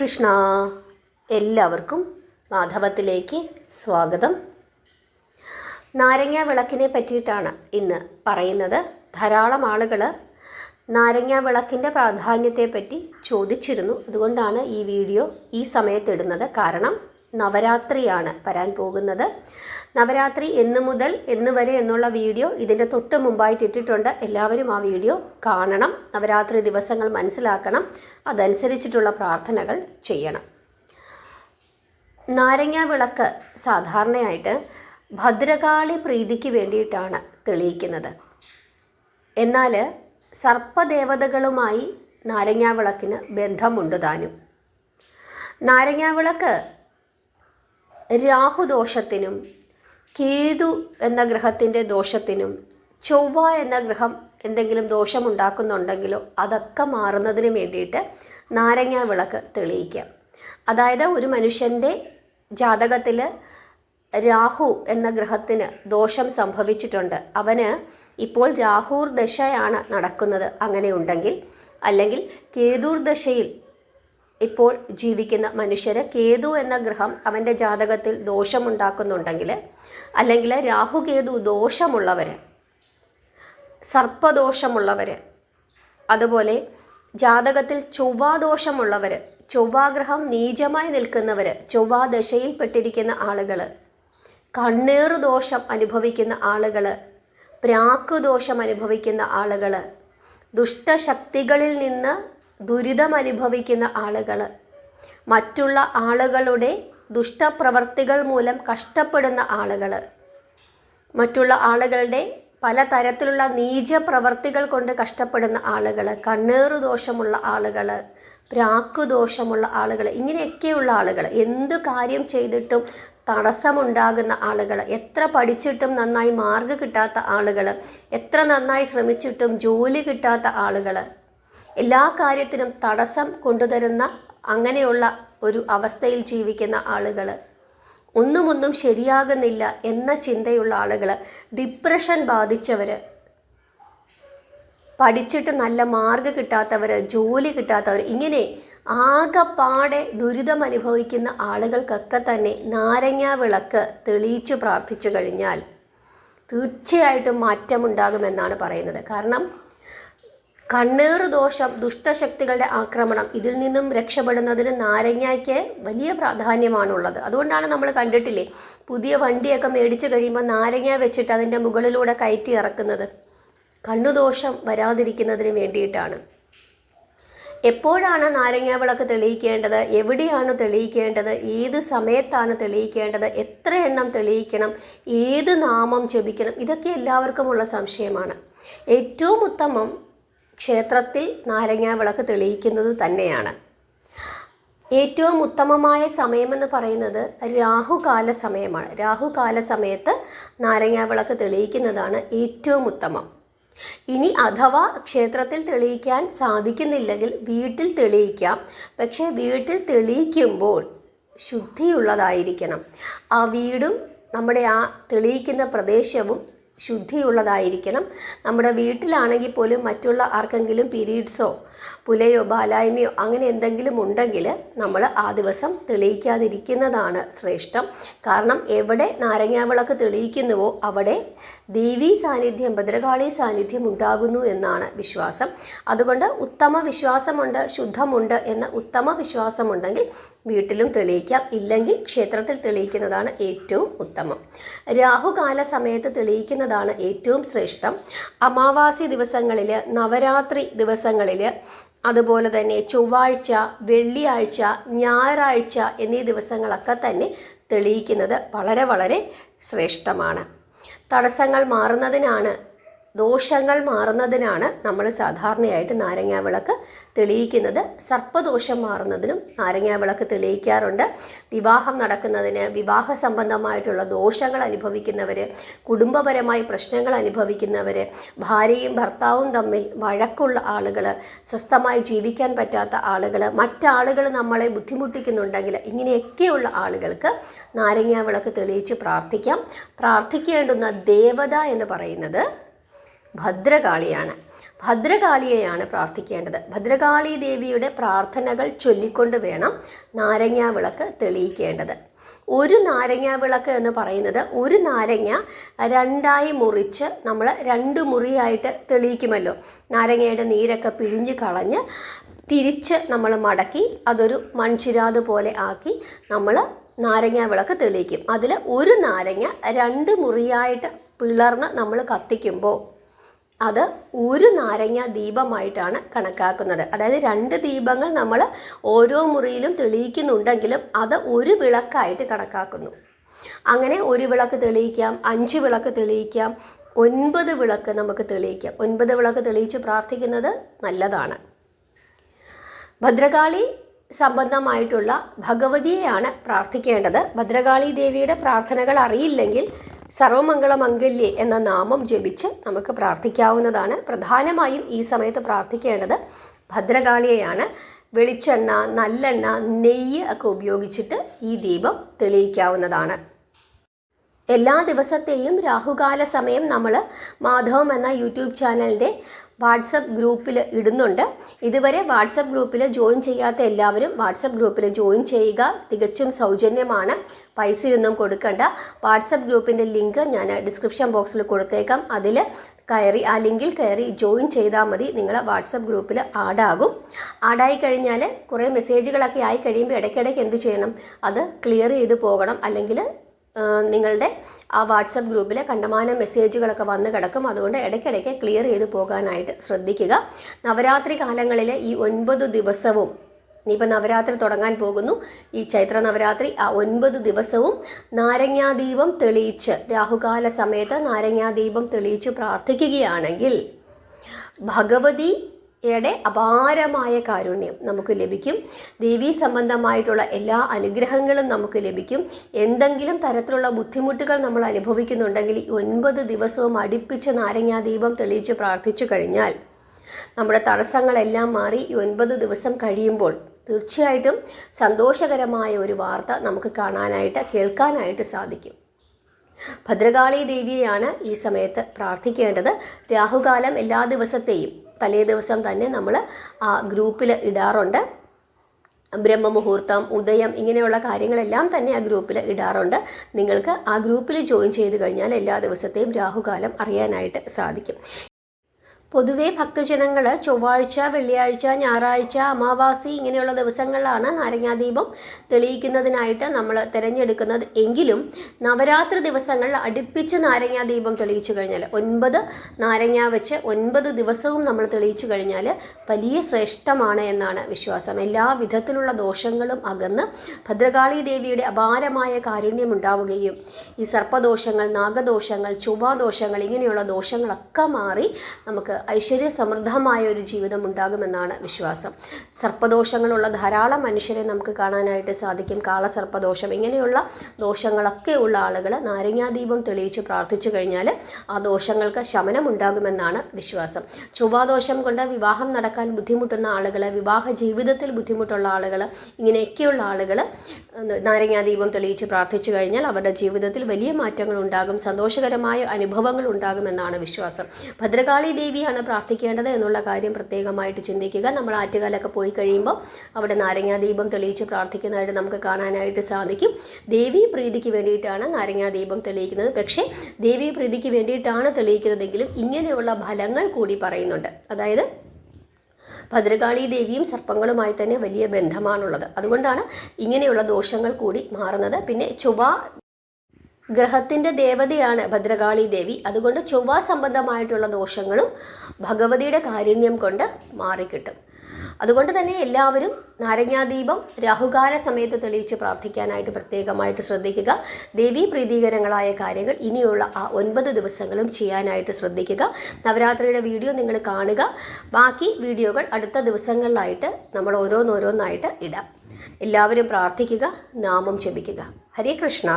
ശ്രീകൃഷ്ണ. എല്ലാവർക്കും മാധവത്തിലേക്ക് സ്വാഗതം. നാരങ്ങ വിളക്കിനെ പറ്റിയിട്ടാണ് ഇന്ന് പറയുന്നത്. ധാരാളം ആളുകൾ നാരങ്ങ വിളക്കിൻ്റെ പ്രാധാന്യത്തെപ്പറ്റി ചോദിച്ചിരുന്നു. അതുകൊണ്ടാണ് ഈ വീഡിയോ ഈ സമയത്തിടുന്നത്. കാരണം നവരാത്രിയാണ് വരാൻ പോകുന്നത്. നവരാത്രി എന്ന് മുതൽ എന്ന് വരെ എന്നുള്ള വീഡിയോ ഇതിൻ്റെ തൊട്ട് മുമ്പായിട്ട് ഇട്ടിട്ടുണ്ട്. എല്ലാവരും ആ വീഡിയോ കാണണം. നവരാത്രി ദിവസങ്ങൾ മനസ്സിലാക്കണം. അതനുസരിച്ചിട്ടുള്ള പ്രാർത്ഥനകൾ ചെയ്യണം. നാരങ്ങ വിളക്ക് സാധാരണയായിട്ട് ഭദ്രകാളി പ്രീതിക്ക് വേണ്ടിയിട്ടാണ് തെളിയിക്കുന്നത്. എന്നാൽ സർപ്പദേവതകളുമായി നാരങ്ങ വിളക്കിന് ബന്ധമുണ്ട് താനും. നാരങ്ങ വിളക്ക് രാഹുദോഷത്തിനും കേതു എന്ന ഗ്രഹത്തിൻ്റെ ദോഷത്തിനും ചൊവ്വ എന്ന ഗ്രഹം എന്തെങ്കിലും ദോഷമുണ്ടാക്കുന്നുണ്ടെങ്കിലോ അതൊക്കെ മാറുന്നതിന് വേണ്ടിയിട്ട് നാരങ്ങ വിളക്ക് തെളിയിക്കാം. അതായത് ഒരു മനുഷ്യൻ്റെ ജാതകത്തിൽ രാഹു എന്ന ഗ്രഹത്തിന് ദോഷം സംഭവിച്ചിട്ടുണ്ട്, അവന് ഇപ്പോൾ രാഹുർ ദശയാണ് നടക്കുന്നത്, അങ്ങനെ ഉണ്ടെങ്കിൽ, അല്ലെങ്കിൽ കേതുർ ദശയിൽ ഇപ്പോൾ ജീവിക്കുന്ന മനുഷ്യര് കേതു എന്ന ഗ്രഹം അവൻ്റെ ജാതകത്തിൽ ദോഷമുണ്ടാക്കുന്നുണ്ടെങ്കിൽ, അല്ലെങ്കിൽ രാഹുകേതു ദോഷമുള്ളവർ, സർപ്പദോഷമുള്ളവർ, അതുപോലെ ജാതകത്തിൽ ചൊവ്വാദോഷമുള്ളവർ, ചൊവ്വാഗ്രഹം നീചമായി നിൽക്കുന്നവർ, ചൊവ്വാദശയിൽപ്പെട്ടിരിക്കുന്ന ആളുകൾ, കണ്ണേറു ദോഷം അനുഭവിക്കുന്ന ആളുകൾ, പ്രാക്ക് ദോഷം അനുഭവിക്കുന്ന ആളുകൾ, ദുഷ്ടശക്തികളിൽ നിന്ന് ദുരിതം അനുഭവിക്കുന്ന ആളുകൾ, മറ്റുള്ള ആളുകളുടെ ദുഷ്ടപ്രവർത്തികൾ മൂലം കഷ്ടപ്പെടുന്ന ആളുകൾ, മറ്റുള്ള ആളുകളുടെ പലതരത്തിലുള്ള നീചപ്രവർത്തികൾ കൊണ്ട് കഷ്ടപ്പെടുന്ന ആളുകൾ, കണ്ണേറു ദോഷമുള്ള ആളുകൾ, പ്രാക്ക് ദോഷമുള്ള ആളുകൾ, ഇങ്ങനെയൊക്കെയുള്ള ആളുകൾ, എന്ത് കാര്യം ചെയ്തിട്ടും തടസ്സമുണ്ടാകുന്ന ആളുകൾ, എത്ര പഠിച്ചിട്ടും നന്നായി മാർക്ക് കിട്ടാത്ത ആളുകൾ, എത്ര നന്നായി ശ്രമിച്ചിട്ടും ജോലി കിട്ടാത്ത ആളുകൾ, എല്ലാ കാര്യത്തിനും തടസ്സം കൊണ്ടുതരുന്ന അങ്ങനെയുള്ള ഒരു അവസ്ഥയിൽ ജീവിക്കുന്ന ആളുകൾ, ഒന്നും ശരിയാകുന്നില്ല എന്ന ചിന്തയുള്ള ആളുകൾ, ഡിപ്രഷൻ ബാധിച്ചവർ, പഠിച്ചിട്ട് നല്ല മാർക്ക് കിട്ടാത്തവർ, ജോലി കിട്ടാത്തവർ, ഇങ്ങനെ ആകെപ്പാടെ ദുരിതം അനുഭവിക്കുന്ന ആളുകൾക്കൊക്കെ തന്നെ നാരങ്ങ വിളക്ക് തെളിയിച്ചു പ്രാർത്ഥിച്ചു കഴിഞ്ഞാൽ തീർച്ചയായിട്ടും മാറ്റമുണ്ടാകുമെന്നാണ് പറയുന്നത്. കാരണം കണ്ണേറു ദോഷം, ദുഷ്ടശക്തികളുടെ ആക്രമണം, ഇതിൽ നിന്നും രക്ഷപ്പെടുന്നതിന് നാരങ്ങയ്ക്ക് വലിയ പ്രാധാന്യമാണുള്ളത്. അതുകൊണ്ടാണ് നമ്മൾ കണ്ടിട്ടില്ലേ, പുതിയ വണ്ടിയൊക്കെ മേടിച്ചു കഴിയുമ്പോൾ നാരങ്ങ വെച്ചിട്ട് അതിൻ്റെ മുകളിലൂടെ കയറ്റി ഇറക്കുന്നത്. കണ്ണുദോഷം വരാതിരിക്കുന്നതിന് വേണ്ടിയിട്ടാണ്. എപ്പോഴാണ് നാരങ്ങ വിളക്ക് തെളിയിക്കേണ്ടത്, എവിടെയാണ് തെളിയിക്കേണ്ടത്, ഏത് സമയത്താണ് തെളിയിക്കേണ്ടത്, എത്ര എണ്ണം തെളിയിക്കണം, ഏത് നാമം ജപിക്കണം, ഇതൊക്കെ എല്ലാവർക്കുമുള്ള സംശയമാണ്. ഏറ്റവും ഉത്തമം ക്ഷേത്രത്തിൽ നാരങ്ങ വിളക്ക് തെളിയിക്കുന്നത് തന്നെയാണ്. ഏറ്റവും ഉത്തമമായ സമയമെന്ന് പറയുന്നത് രാഹുകാല സമയമാണ്. രാഹുകാല സമയത്ത് നാരങ്ങ വിളക്ക് തെളിയിക്കുന്നതാണ് ഏറ്റവും ഉത്തമം. ഇനി അഥവാ ക്ഷേത്രത്തിൽ തെളിയിക്കാൻ സാധിക്കുന്നില്ലെങ്കിൽ വീട്ടിൽ തെളിയിക്കാം. പക്ഷേ വീട്ടിൽ തെളിയിക്കുമ്പോൾ ശുദ്ധിയുള്ളതായിരിക്കണം. ആ വീടും നമ്മുടെ ആ തെളിയിക്കുന്ന പ്രദേശവും ശുദ്ധിയുള്ളതായിരിക്കണം. നമ്മുടെ വീട്ടിലാണെങ്കിൽ പോലും മറ്റുള്ള ആർക്കെങ്കിലും പീരീഡ്സോ പുലയോ ബാലായ്മയോ അങ്ങനെ എന്തെങ്കിലും ഉണ്ടെങ്കിൽ നമ്മൾ ആ ദിവസം തെളിയിക്കാതിരിക്കുന്നതാണ് ശ്രേഷ്ഠം. കാരണം എവിടെ നാരങ്ങ വിളക്ക് തെളിയിക്കുന്നുവോ അവിടെ ദേവീ സാന്നിധ്യം, ഭദ്രകാളി സാന്നിധ്യം ഉണ്ടാകുന്നു എന്നാണ് വിശ്വാസം. അതുകൊണ്ട് ഉത്തമ വിശ്വാസമുണ്ട്, ശുദ്ധമുണ്ട് എന്ന ഉത്തമ വിശ്വാസമുണ്ടെങ്കിൽ വീട്ടിലും തെളിയിക്കാം. ഇല്ലെങ്കിൽ ക്ഷേത്രത്തിൽ തെളിയിക്കുന്നതാണ് ഏറ്റവും ഉത്തമം. രാഹുകാല സമയത്ത് തെളിയിക്കുന്നതാണ് ഏറ്റവും ശ്രേഷ്ഠം. അമാവാസി ദിവസങ്ങളിൽ, നവരാത്രി ദിവസങ്ങളിൽ, അതുപോലെ തന്നെ ചൊവ്വാഴ്ച, വെള്ളിയാഴ്ച, ഞായറാഴ്ച എന്നീ ദിവസങ്ങളൊക്കെ തന്നെ തെളിയിക്കുന്നത് വളരെ വളരെ ശ്രേഷ്ഠമാണ്. തടസ്സങ്ങൾ മാറുന്നതിനാണ്, ദോഷങ്ങൾ മാറുന്നതിനാണ് നമ്മൾ സാധാരണയായിട്ട് നാരങ്ങ വിളക്ക് തെളിയിക്കുന്നത്. സർപ്പദോഷം മാറുന്നതിനും നാരങ്ങ വിളക്ക് തെളിയിക്കാറുണ്ട്. വിവാഹം നടക്കുന്നതിന്, വിവാഹ സംബന്ധമായിട്ടുള്ള ദോഷങ്ങൾ അനുഭവിക്കുന്നവർ, കുടുംബപരമായി പ്രശ്നങ്ങൾ അനുഭവിക്കുന്നവർ, ഭാര്യയും ഭർത്താവും തമ്മിൽ വഴക്കുള്ള ആളുകൾ, സ്വസ്ഥമായി ജീവിക്കാൻ പറ്റാത്ത ആളുകൾ, മറ്റാളുകൾ നമ്മളെ ബുദ്ധിമുട്ടിക്കുന്നുണ്ടെങ്കിൽ, ഇങ്ങനെയൊക്കെയുള്ള ആളുകൾക്ക് നാരങ്ങ വിളക്ക് തെളിയിച്ച് പ്രാർത്ഥിക്കാം. പ്രാർത്ഥിക്കേണ്ടുന്ന ദേവത എന്ന് പറയുന്നത് ഭദ്രകാളിയാണ്. ഭദ്രകാളിയെയാണ് പ്രാർത്ഥിക്കേണ്ടത്. ഭദ്രകാളി ദേവിയുടെ പ്രാർത്ഥനകൾ ചൊല്ലിക്കൊണ്ട് വേണം നാരങ്ങാ വിളക്ക് തെളിയിക്കേണ്ടത്. ഒരു നാരങ്ങാ വിളക്ക് എന്ന് പറയുന്നത് ഒരു നാരങ്ങ രണ്ടായി മുറിച്ച് നമ്മൾ 2 മുറിയായിട്ട് തെളിയിക്കുമല്ലോ. നാരങ്ങയുടെ നീരൊക്കെ പിഴിഞ്ഞ് കളഞ്ഞ് തിരിച്ച് നമ്മൾ മടക്കി അതൊരു മൺചിരാത് പോലെ ആക്കി നമ്മൾ നാരങ്ങാ വിളക്ക് തെളിയിക്കും. അതിൽ ഒരു നാരങ്ങ 2 മുറിയായിട്ട് പിളർന്ന് നമ്മൾ കത്തിക്കുമ്പോൾ അത് ഒരു നാരങ്ങ ദീപമായിട്ടാണ് കണക്കാക്കുന്നത്. അതായത് 2 ദീപങ്ങൾ നമ്മൾ ഓരോ മുറിയിലും തെളിയിക്കുന്നുണ്ടെങ്കിലും അത് ഒരു വിളക്കായിട്ട് കണക്കാക്കുന്നു. അങ്ങനെ ഒരു വിളക്ക് തെളിയിക്കാം, 5 വിളക്ക് തെളിയിക്കാം, 9 വിളക്ക് നമുക്ക് തെളിയിക്കാം. 9 വിളക്ക് തെളിയിച്ച് പ്രാർത്ഥിക്കുന്നത് നല്ലതാണ്. ഭദ്രകാളി സംബന്ധമായിട്ടുള്ള ഭഗവതിയെയാണ് പ്രാർത്ഥിക്കേണ്ടത്. ഭദ്രകാളി ദേവിയുടെ പ്രാർത്ഥനകൾ അറിയില്ലെങ്കിൽ സർവമംഗളമംഗല്യേ എന്ന നാമം ജപിച്ച് നമുക്ക് പ്രാർത്ഥിക്കാവുന്നതാണ്. പ്രധാനമായും ഈ സമയത്ത് പ്രാർത്ഥിക്കേണ്ടത് ഭദ്രകാളിയെയാണ്. വെളിച്ചെണ്ണ, നല്ലെണ്ണ, നെയ്യ് ഒക്കെ ഉപയോഗിച്ചിട്ട് ഈ ദീപം തെളിയിക്കാവുന്നതാണ്. എല്ലാ ദിവസത്തെയും രാഹുകാല സമയം നമ്മൾ മാധവം എന്ന യൂട്യൂബ് ചാനലിൻ്റെ വാട്സപ്പ് ഗ്രൂപ്പിൽ ഇടുന്നുണ്ട്. ഇതുവരെ വാട്സപ്പ് ഗ്രൂപ്പിൽ ജോയിൻ ചെയ്യാത്ത എല്ലാവരും വാട്സപ്പ് ഗ്രൂപ്പിൽ ജോയിൻ ചെയ്യുക. തികച്ചും സൗജന്യമാണ്, പൈസയൊന്നും കൊടുക്കണ്ട. വാട്സപ്പ് ഗ്രൂപ്പിൻ്റെ ലിങ്ക് ഞാൻ ഡിസ്ക്രിപ്ഷൻ ബോക്സിൽ കൊടുത്തേക്കാം. അതിൽ കയറി ആ ലിങ്കിൽ കയറി ജോയിൻ ചെയ്താൽ മതി. നിങ്ങൾ വാട്സപ്പ് ഗ്രൂപ്പിൽ ആഡാകും. ആഡായി കഴിഞ്ഞാൽ കുറേ മെസ്സേജുകളൊക്കെ ആയി കഴിയുമ്പോൾ ഇടയ്ക്കിടയ്ക്ക് എന്ത് ചെയ്യണം, അത് ക്ലിയർ ചെയ്ത് പോകണം. അല്ലെങ്കിൽ നിങ്ങളുടെ ആ വാട്സപ്പ് ഗ്രൂപ്പിൽ കണ്ടമാനം മെസ്സേജുകളൊക്കെ വന്ന് കിടക്കും. അതുകൊണ്ട് ഇടയ്ക്കിടയ്ക്ക് ക്ലിയർ ചെയ്ത് പോകാനായിട്ട് ശ്രദ്ധിക്കുക. നവരാത്രി കാലങ്ങളിൽ ഈ 9 ദിവസവും, ഇനിയിപ്പോൾ നവരാത്രി തുടങ്ങാൻ പോകുന്നു, ഈ ചൈത്ര നവരാത്രി, ആ 9 ദിവസവും നാരങ്ങാദീപം തെളിയിച്ച് രാഹുകാല സമയത്ത് നാരങ്ങാദീപം തെളിയിച്ച് പ്രാർത്ഥിക്കുകയാണെങ്കിൽ ഭഗവതിയുടെ അപാരമായ കാരുണ്യം നമുക്ക് ലഭിക്കും. ദേവീ സംബന്ധമായിട്ടുള്ള എല്ലാ അനുഗ്രഹങ്ങളും നമുക്ക് ലഭിക്കും. എന്തെങ്കിലും തരത്തിലുള്ള ബുദ്ധിമുട്ടുകൾ നമ്മൾ അനുഭവിക്കുന്നുണ്ടെങ്കിൽ 9 ദിവസവും അടുപ്പിച്ച് നാരങ്ങാദീപം തെളിയിച്ച് പ്രാർത്ഥിച്ചു കഴിഞ്ഞാൽ നമ്മുടെ തടസ്സങ്ങളെല്ലാം മാറി 9 ദിവസം കഴിയുമ്പോൾ തീർച്ചയായിട്ടും സന്തോഷകരമായ ഒരു വാർത്ത നമുക്ക് കാണാനായിട്ട് കേൾക്കാനായിട്ട് സാധിക്കും. ഭദ്രകാളി ദേവിയെയാണ് ഈ സമയത്ത് പ്രാർത്ഥിക്കേണ്ടത്. രാഹുകാലം എല്ലാ ദിവസത്തെയും തലേ ദിവസം തന്നെ നമ്മൾ ആ ഗ്രൂപ്പിൽ ഇടാറുണ്ട്. ബ്രഹ്മമുഹൂർത്തം, ഉദയം, ഇങ്ങനെയുള്ള കാര്യങ്ങളെല്ലാം തന്നെ ആ ഗ്രൂപ്പിൽ ഇടാറുണ്ട്. നിങ്ങൾക്ക് ആ ഗ്രൂപ്പിൽ ജോയിൻ ചെയ്ത് കഴിഞ്ഞാൽ എല്ലാ ദിവസത്തെയും രാഹുകാലം അറിയാനായിട്ട് സാധിക്കും. പൊതുവേ ഭക്തജനങ്ങൾ ചൊവ്വാഴ്ച, വെള്ളിയാഴ്ച, ഞായറാഴ്ച, അമാവാസി ഇങ്ങനെയുള്ള ദിവസങ്ങളിലാണ് നാരങ്ങാദീപം തെളിയിക്കുന്നതിനായിട്ട് നമ്മൾ തിരഞ്ഞെടുക്കുന്നത്. എങ്കിലും നവരാത്രി ദിവസങ്ങളിൽ അടുപ്പിച്ച് നാരങ്ങാദീപം തെളിയിച്ചു കഴിഞ്ഞാൽ 9 നാരങ്ങ വെച്ച് 9 ദിവസവും നമ്മൾ തെളിയിച്ചു കഴിഞ്ഞാൽ വലിയ ശ്രേഷ്ഠമാണ് എന്നാണ് വിശ്വാസം. എല്ലാ വിധത്തിലുള്ള ദോഷങ്ങളും അകന്ന് ഭദ്രകാളി ദേവിയുടെ അപാരമായ കാരുണ്യം ഉണ്ടാവുകയും ഈ സർപ്പദോഷങ്ങൾ, നാഗദോഷങ്ങൾ, ചൊവ്വാദോഷങ്ങൾ ഇങ്ങനെയുള്ള ദോഷങ്ങളൊക്കെ മാറി നമുക്ക് ഐശ്വര്യ സമൃദ്ധമായ ഒരു ജീവിതം ഉണ്ടാകുമെന്നാണ് വിശ്വാസം. സർപ്പദോഷങ്ങളുള്ള ധാരാളം മനുഷ്യരെ നമുക്ക് കാണാനായിട്ട് സാധിക്കും. കാളസർപ്പദോഷം ഇങ്ങനെയുള്ള ദോഷങ്ങളൊക്കെ ഉള്ള ആളുകൾ നാരങ്ങാദീപം തെളിയിച്ച് പ്രാർത്ഥിച്ചു കഴിഞ്ഞാൽ ആ ദോഷങ്ങൾക്ക് ശമനം ഉണ്ടാകുമെന്നാണ് വിശ്വാസം. ചൊവ്വാദോഷം കൊണ്ട് വിവാഹം നടക്കാൻ ബുദ്ധിമുട്ടുന്ന ആളുകൾ, വിവാഹ ജീവിതത്തിൽ ബുദ്ധിമുട്ടുള്ള ആളുകൾ, ഇങ്ങനെയൊക്കെയുള്ള ആളുകൾ നാരങ്ങാദീപം തെളിയിച്ച് പ്രാർത്ഥിച്ചു കഴിഞ്ഞാൽ അവരുടെ ജീവിതത്തിൽ വലിയ മാറ്റങ്ങൾ ഉണ്ടാകും, സന്തോഷകരമായ അനുഭവങ്ങൾ ഉണ്ടാകുമെന്നാണ് വിശ്വാസം. ഭദ്രകാളി ദേവിയാണ് പ്രാർത്ഥിക്കേണ്ടത് എന്നുള്ള കാര്യം പ്രത്യേകമായിട്ട് ചിന്തിക്കുക. നമ്മൾ ആറ്റുകാലൊക്കെ പോയി കഴിയുമ്പോൾ അവിടെ നാരങ്ങാദീപം തെളിയിച്ച് പ്രാർത്ഥിക്കുന്നതായിട്ട് നമുക്ക് കാണാനായിട്ട് സാധിക്കും. ദേവീ പ്രീതിക്ക് വേണ്ടിയിട്ടാണ് നാരങ്ങാദീപം തെളിയിക്കുന്നത്. പക്ഷേ ദേവീ പ്രീതിക്ക് വേണ്ടിയിട്ടാണ് തെളിയിക്കുന്നതെങ്കിലും ഇങ്ങനെയുള്ള ഫലങ്ങൾ കൂടി പറയുന്നുണ്ട്. അതായത് ഭദ്രകാളി ദേവിയും സർപ്പങ്ങളുമായി തന്നെ വലിയ ബന്ധമാണുള്ളത്. അതുകൊണ്ടാണ് ഇങ്ങനെയുള്ള ദോഷങ്ങൾ കൂടി മാറുന്നത്. പിന്നെ ചൊവ്വ ഗ്രഹത്തിൻ്റെ ദേവതയാണ് ഭദ്രകാളി ദേവി. അതുകൊണ്ട് ചൊവ്വ സംബന്ധമായിട്ടുള്ള ദോഷങ്ങളും ഭഗവതിയുടെ കാരുണ്യം കൊണ്ട് മാറിക്കിട്ടും. അതുകൊണ്ട് തന്നെ എല്ലാവരും നാരങ്ങാദീപം രാഹുകാല സമയത്ത് തെളിയിച്ച് പ്രാർത്ഥിക്കാനായിട്ട് പ്രത്യേകമായിട്ട് ശ്രദ്ധിക്കുക. ദേവീ പ്രീതികരങ്ങളായ കാര്യങ്ങൾ ഇനിയുള്ള ആ 9 ദിവസങ്ങളും ചെയ്യാനായിട്ട് ശ്രദ്ധിക്കുക. നവരാത്രിയുടെ വീഡിയോ നിങ്ങൾ കാണുക. ബാക്കി വീഡിയോകൾ അടുത്ത ദിവസങ്ങളിലായിട്ട് നമ്മൾ ഓരോന്നോരോന്നായിട്ട് ഇടാം. എല്ലാവരും പ്രാർത്ഥിക്കുക, നാമം ജപിക്കുക. ഹരേ കൃഷ്ണ.